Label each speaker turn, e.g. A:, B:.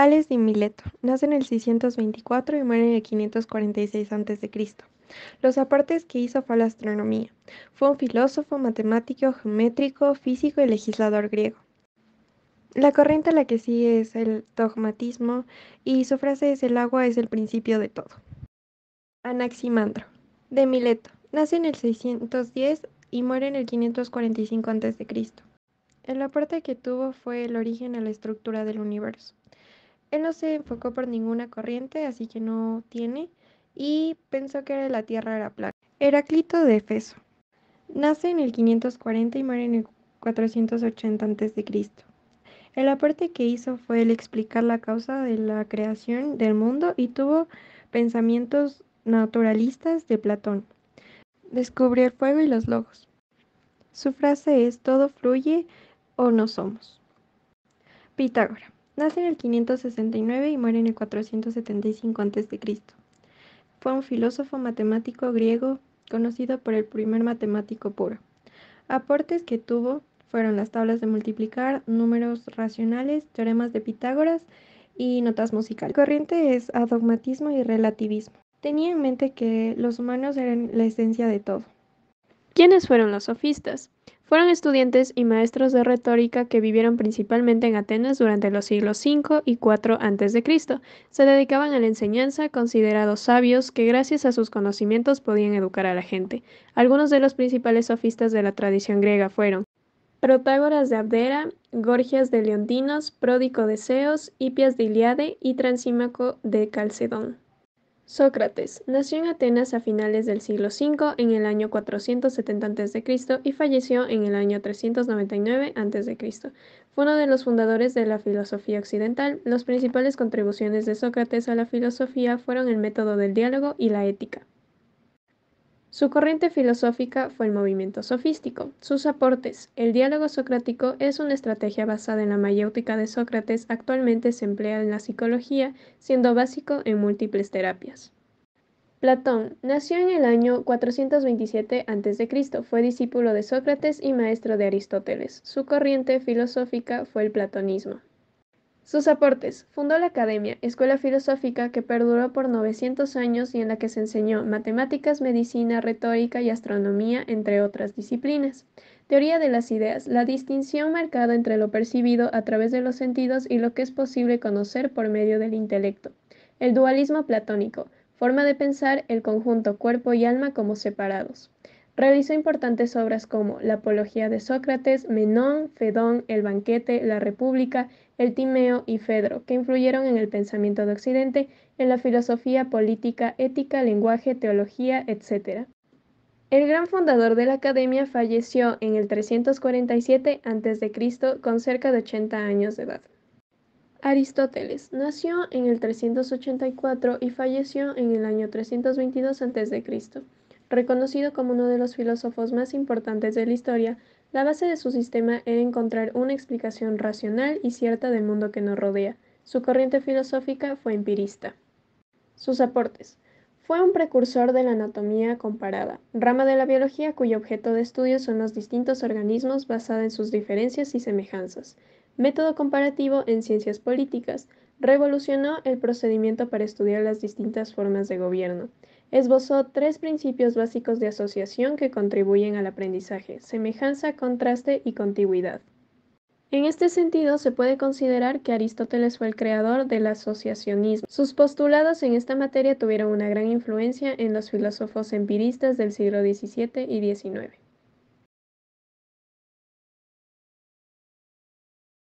A: Tales de Mileto, nace en el 624 y muere en el 546 a.C. Los aportes que hizo fue a la astronomía. Fue un filósofo, matemático, geométrico, físico y legislador griego. La corriente a la que sigue es el dogmatismo y su frase es: el agua es el principio de todo. Anaximandro, de Mileto, nace en el 610 y muere en el 545 a.C. El aporte que tuvo fue el origen a la estructura del universo. Él no se enfocó por ninguna corriente, así que no tiene, y pensó que la Tierra era plana. Heráclito de Éfeso, nace en el 540 y muere en el 480 a.C. El aporte que hizo fue el explicar la causa de la creación del mundo y tuvo pensamientos naturalistas de Platón. Descubrió el fuego y los logos. Su frase es: todo fluye o no somos. Pitágora, nace en el 569 y muere en el 475 a.C. Fue un filósofo matemático griego conocido por el primer matemático puro. Aportes que tuvo fueron las tablas de multiplicar, números racionales, teoremas de Pitágoras y notas musicales. La corriente es adogmatismo y relativismo. Tenía en mente que los humanos eran la esencia de todo.
B: ¿Quiénes fueron los sofistas? Fueron estudiantes y maestros de retórica que vivieron principalmente en Atenas durante los siglos V y IV a.C. Se dedicaban a la enseñanza, considerados sabios que gracias a sus conocimientos podían educar a la gente. Algunos de los principales sofistas de la tradición griega fueron Protágoras de Abdera, Gorgias de Leontinos, Pródico de Ceos, Hipias de Iliade y Transímaco de Calcedón. Sócrates nació en Atenas a finales del siglo V en el año 470 a.C. y falleció en el año 399 a.C. Fue uno de los fundadores de la filosofía occidental. Las principales contribuciones de Sócrates a la filosofía fueron el método del diálogo y la ética. Su corriente filosófica fue el movimiento sofístico. Sus aportes: el diálogo socrático es una estrategia basada en la mayéutica de Sócrates. Actualmente se emplea en la psicología, siendo básico en múltiples terapias. Platón nació en el año 427 a.C., fue discípulo de Sócrates y maestro de Aristóteles. Su corriente filosófica fue el platonismo. Sus aportes: fundó la Academia, escuela filosófica que perduró por 900 años y en la que se enseñó matemáticas, medicina, retórica y astronomía, entre otras disciplinas. Teoría de las ideas: la distinción marcada entre lo percibido a través de los sentidos y lo que es posible conocer por medio del intelecto. El dualismo platónico: forma de pensar el conjunto cuerpo y alma como separados. Realizó importantes obras como La Apología de Sócrates, Menón, Fedón, El Banquete, La República, El Timeo y Fedro, que influyeron en el pensamiento de Occidente, en la filosofía, política, ética, lenguaje, teología, etc. El gran fundador de la Academia falleció en el 347 a.C. con cerca de 80 años de edad. Aristóteles nació en el 384 y falleció en el año 322 a.C. Reconocido como uno de los filósofos más importantes de la historia, la base de su sistema era encontrar una explicación racional y cierta del mundo que nos rodea. Su corriente filosófica fue empirista. Sus aportes: fue un precursor de la anatomía comparada, rama de la biología cuyo objeto de estudio son los distintos organismos basada en sus diferencias y semejanzas. Método comparativo en ciencias políticas. Revolucionó el procedimiento para estudiar las distintas formas de gobierno. Esbozó 3 principios básicos de asociación que contribuyen al aprendizaje: semejanza, contraste y contigüidad. En este sentido, se puede considerar que Aristóteles fue el creador del asociacionismo. Sus postulados en esta materia tuvieron una gran influencia en los filósofos empiristas del siglo XVII y XIX.